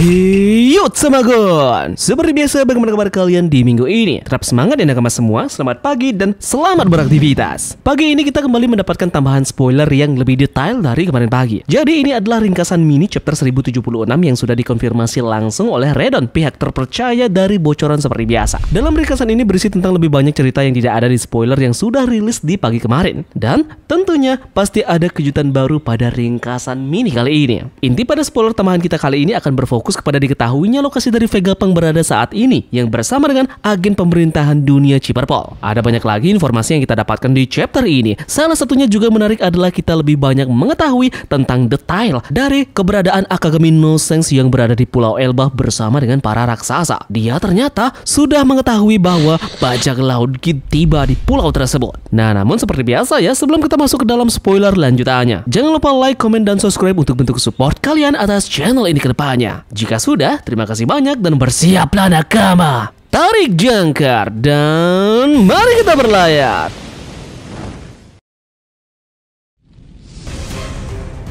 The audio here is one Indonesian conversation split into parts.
Yuk Semagon. Seperti biasa, bagaimana kabar kalian di minggu ini? Tetap semangat ya nakama semua. Selamat pagi dan selamat beraktivitas. Pagi ini kita kembali mendapatkan tambahan spoiler yang lebih detail dari kemarin pagi. Jadi ini adalah ringkasan mini chapter 1076 yang sudah dikonfirmasi langsung oleh Redon, pihak terpercaya dari bocoran seperti biasa. Dalam ringkasan ini berisi tentang lebih banyak cerita yang tidak ada di spoiler yang sudah rilis di pagi kemarin. Dan tentunya pasti ada kejutan baru pada ringkasan mini kali ini. Inti pada spoiler tambahan kita kali ini akan berfokus kepada diketahuinya lokasi dari Vegapunk berada saat ini yang bersama dengan agen pemerintahan dunia Chipperpol. Ada banyak lagi informasi yang kita dapatkan di chapter ini. Salah satunya juga menarik adalah kita lebih banyak mengetahui tentang detail dari keberadaan Akagami no Sense yang berada di Pulau Elbaf bersama dengan para raksasa. Dia ternyata sudah mengetahui bahwa bajak laut Kid tiba di pulau tersebut. Nah, namun seperti biasa ya, sebelum kita masuk ke dalam spoiler lanjutannya, jangan lupa like, komen, dan subscribe untuk bentuk support kalian atas channel ini ke depannya. Jika sudah, terima kasih banyak dan bersiaplah nakama. Tarik jangkar dan mari kita berlayar.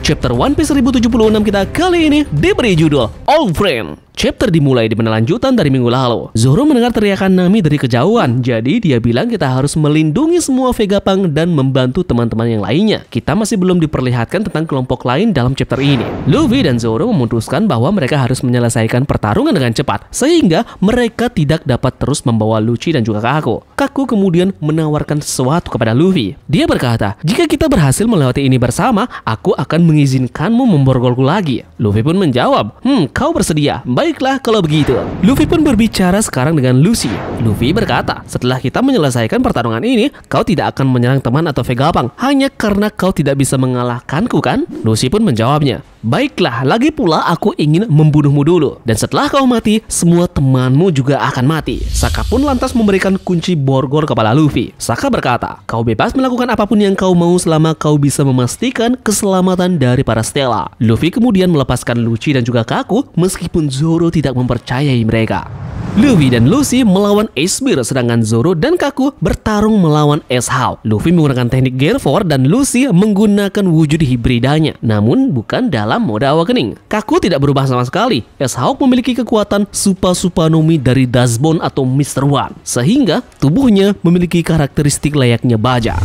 Chapter One Piece 1076 kita kali ini diberi judul Old Friend. Chapter dimulai di lanjutan dari minggu lalu. Zoro mendengar teriakan Nami dari kejauhan, jadi dia bilang kita harus melindungi semua Vegapunk dan membantu teman-teman yang lainnya. Kita masih belum diperlihatkan tentang kelompok lain dalam chapter ini. Luffy dan Zoro memutuskan bahwa mereka harus menyelesaikan pertarungan dengan cepat, sehingga mereka tidak dapat terus membawa Lucci dan juga Kaku. Kaku kemudian menawarkan sesuatu kepada Luffy. Dia berkata, jika kita berhasil melewati ini bersama, aku akan mengizinkanmu memborgolku lagi. Luffy pun menjawab, kau bersedia? Baiklah kalau begitu. Luffy pun berbicara sekarang dengan Lucy. Luffy berkata, setelah kita menyelesaikan pertarungan ini, kau tidak akan menyerang teman atau Vegapunk hanya karena kau tidak bisa mengalahkanku kan? Lucy pun menjawabnya, baiklah, lagi pula aku ingin membunuhmu dulu. Dan setelah kau mati, semua temanmu juga akan mati. Saka pun lantas memberikan kunci borgol kepada Luffy. Saka berkata, kau bebas melakukan apapun yang kau mau selama kau bisa memastikan keselamatan dari para Stella. Luffy kemudian melepaskan Lucci dan juga Kaku meskipun Zoro tidak mempercayai mereka. Luffy dan Lucy melawan Ace Bear, sedangkan Zoro dan Kaku bertarung melawan Ace Hawk. Luffy menggunakan teknik Gear 4 dan Lucy menggunakan wujud hibridanya, namun bukan dalam mode awakening. Kaku tidak berubah sama sekali. Ace Hawk memiliki kekuatan Supanomi dari Dazbone atau Mr. One, sehingga tubuhnya memiliki karakteristik layaknya baja.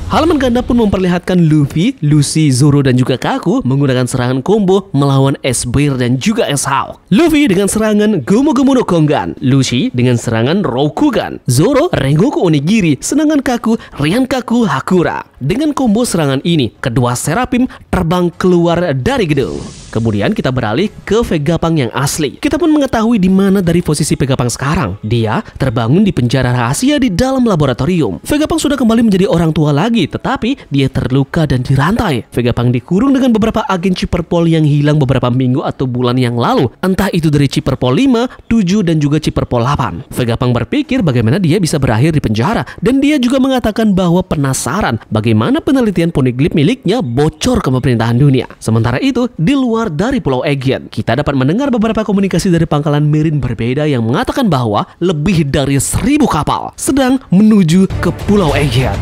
Halaman ganda pun memperlihatkan Luffy, Lucy, Zoro, dan juga Kaku menggunakan serangan combo melawan Ace Bear dan juga Ace Hawk. Luffy dengan serangan Gomu Gomu no Kongan, Lucy dengan serangan Rokugan, Zoro Rengoku Onigiri, sedangkan Kaku Ryankaku Hakura. Dengan combo serangan ini, kedua Seraphim terbang keluar dari gedung. Kemudian kita beralih ke Vegapunk yang asli. Kita pun mengetahui di mana dari posisi Vegapunk sekarang. Dia terbangun di penjara rahasia di dalam laboratorium. Vegapunk sudah kembali menjadi orang tua lagi, tetapi dia terluka dan dirantai. Vegapunk dikurung dengan beberapa agen Chipperpol yang hilang beberapa minggu atau bulan yang lalu. Entah itu dari Chipperpol 5, 7, dan juga Chipperpol 8. Vegapunk berpikir bagaimana dia bisa berakhir di penjara, dan dia juga mengatakan bahwa penasaran bagaimana penelitian Poneglyph miliknya bocor ke pemerintahan dunia. Sementara itu, di luar dari Pulau Aegean, kita dapat mendengar beberapa komunikasi dari pangkalan Marine berbeda yang mengatakan bahwa lebih dari 1000 kapal sedang menuju ke Pulau Aegean.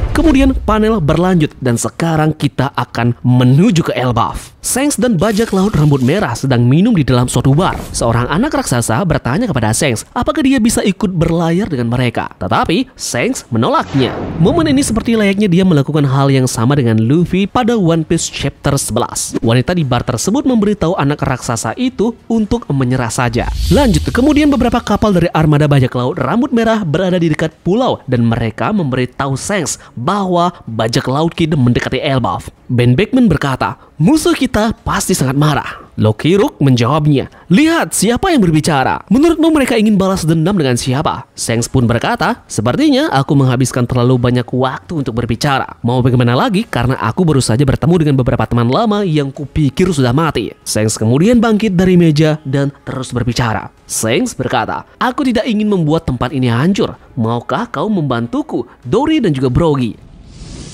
Kemudian panel berlanjut dan sekarang kita akan menuju ke Elbaf. Shanks dan bajak laut rambut merah sedang minum di dalam suatu bar. Seorang anak raksasa bertanya kepada Shanks apakah dia bisa ikut berlayar dengan mereka. Tetapi Shanks menolaknya. Momen ini seperti layaknya dia melakukan hal yang sama dengan Luffy pada One Piece chapter 11. Wanita di bar tersebut memberitahu anak raksasa itu untuk menyerah saja. Lanjut, kemudian beberapa kapal dari armada bajak laut rambut merah berada di dekat pulau dan mereka memberitahu Shanks bahwa bajak laut Kid mendekati Elbaf. Ben Beckman berkata, musuh kita pasti sangat marah. Loki Rook menjawabnya, lihat siapa yang berbicara. Menurutmu mereka ingin balas dendam dengan siapa? Shanks pun berkata, sepertinya aku menghabiskan terlalu banyak waktu untuk berbicara. Mau bagaimana lagi karena aku baru saja bertemu dengan beberapa teman lama yang kupikir sudah mati. Shanks kemudian bangkit dari meja dan terus berbicara. Shanks berkata, aku tidak ingin membuat tempat ini hancur. Maukah kau membantuku, Dory dan juga Brogy?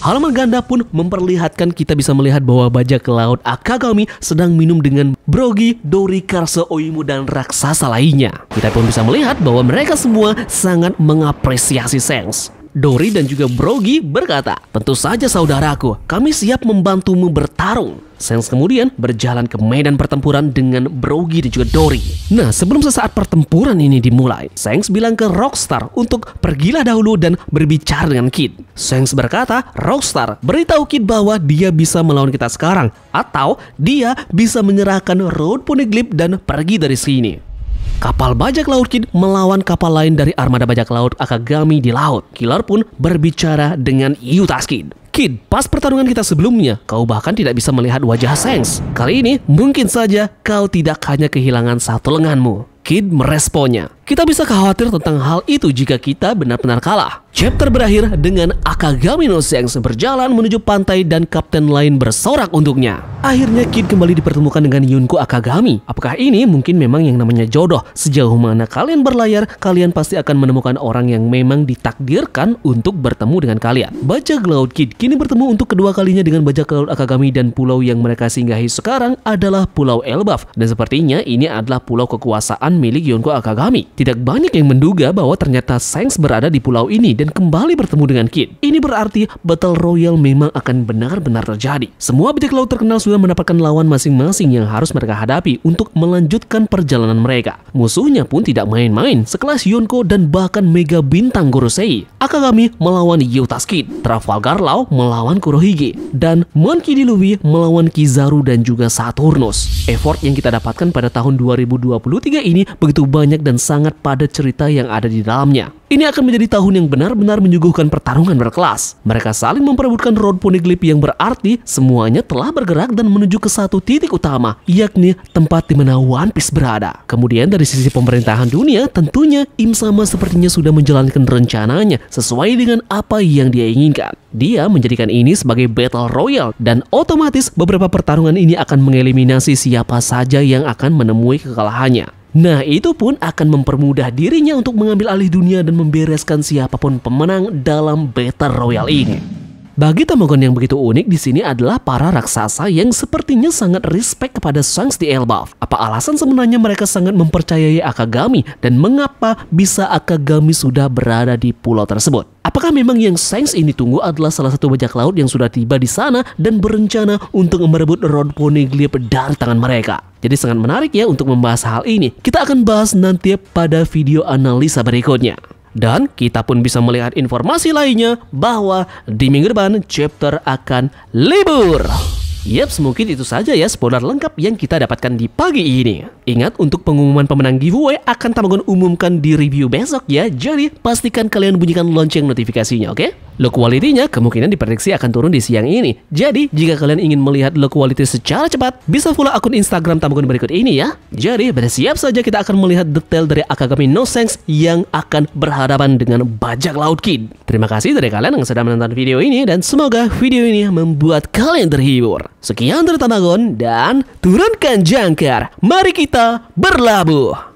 Halaman ganda pun memperlihatkan kita bisa melihat bahwa bajak laut Akagami sedang minum dengan Brogy, Dory, Karso, Oimu, dan raksasa lainnya. Kita pun bisa melihat bahwa mereka semua sangat mengapresiasi Shanks. Dory dan juga Brogy berkata, tentu saja saudaraku, kami siap membantumu bertarung. Shanks kemudian berjalan ke medan pertempuran dengan Brogy dan juga Dory. Nah, sebelum sesaat pertempuran ini dimulai, Shanks bilang ke Rockstar untuk pergilah dahulu dan berbicara dengan Kid. Shanks berkata, Rockstar, beritahu Kid bahwa dia bisa melawan kita sekarang, atau dia bisa menyerahkan Road Poneglyph dan pergi dari sini. Kapal bajak laut Kid melawan kapal lain dari armada bajak laut Akagami di laut. Killer pun berbicara dengan Yuta Kid. Kid, pas pertarungan kita sebelumnya, kau bahkan tidak bisa melihat wajah Shanks. Kali ini, mungkin saja kau tidak hanya kehilangan satu lenganmu. Kid meresponnya, kita bisa khawatir tentang hal itu jika kita benar-benar kalah. Chapter berakhir dengan Akagami no Shanks berjalan menuju pantai dan kapten lain bersorak untuknya. Akhirnya Kid kembali dipertemukan dengan Yunko Akagami. Apakah ini mungkin memang yang namanya jodoh? Sejauh mana kalian berlayar, kalian pasti akan menemukan orang yang memang ditakdirkan untuk bertemu dengan kalian. Bajak laut Kid kini bertemu untuk kedua kalinya dengan bajak laut Akagami, dan pulau yang mereka singgahi sekarang adalah Pulau Elbaf. Dan sepertinya ini adalah pulau kekuasaan milik Yonko Akagami. Tidak banyak yang menduga bahwa ternyata Shanks berada di pulau ini dan kembali bertemu dengan Kid. Ini berarti Battle Royale memang akan benar-benar terjadi. Semua bajak laut terkenal sudah mendapatkan lawan masing-masing yang harus mereka hadapi untuk melanjutkan perjalanan mereka. Musuhnya pun tidak main-main, sekelas Yonko dan bahkan Mega Bintang Gorosei. Akagami melawan Yuta Kid, Trafalgar Law melawan Kurohige, dan Monkey D. Luffy melawan Kizaru dan juga Saturnus. Effort yang kita dapatkan pada tahun 2023 ini begitu banyak dan sangat padat cerita yang ada di dalamnya. Ini akan menjadi tahun yang benar-benar menyuguhkan pertarungan berkelas. Mereka saling memperebutkan Road Poneglyph yang berarti semuanya telah bergerak dan menuju ke satu titik utama, yakni tempat di mana One Piece berada. Kemudian dari sisi pemerintahan dunia, tentunya Im sama sepertinya sudah menjalankan rencananya sesuai dengan apa yang dia inginkan. Dia menjadikan ini sebagai Battle Royale dan otomatis beberapa pertarungan ini akan mengeliminasi siapa saja yang akan menemui kekalahannya. Nah, itu pun akan mempermudah dirinya untuk mengambil alih dunia dan membereskan siapapun pemenang dalam Battle Royale ini. Bagi Tamagon yang begitu unik di sini adalah para raksasa yang sepertinya sangat respect kepada Shanks di Elbaf. Apa alasan sebenarnya mereka sangat mempercayai Akagami dan mengapa bisa Akagami sudah berada di pulau tersebut? Apakah memang yang Shanks ini tunggu adalah salah satu bajak laut yang sudah tiba di sana dan berencana untuk merebut Road Poneglyph dari tangan mereka? Jadi sangat menarik ya untuk membahas hal ini. Kita akan bahas nanti pada video analisa berikutnya. Dan kita pun bisa melihat informasi lainnya bahwa di minggu depan chapter akan libur. Yaps, mungkin itu saja ya spoiler lengkap yang kita dapatkan di pagi ini. Ingat, untuk pengumuman pemenang giveaway akan Tamagon umumkan di review besok ya. Jadi pastikan kalian bunyikan lonceng notifikasinya, oke? Low quality-nya kemungkinan diprediksi akan turun di siang ini. Jadi jika kalian ingin melihat low quality secara cepat, bisa follow akun Instagram Tamagon berikut ini ya. Jadi bersiap saja kita akan melihat detail dari Akagami no Shanks yang akan berhadapan dengan bajak laut Kid. Terima kasih dari kalian yang sudah menonton video ini dan semoga video ini membuat kalian terhibur. Sekian dari Tamagon dan turunkan jangkar. Mari kita berlabuh.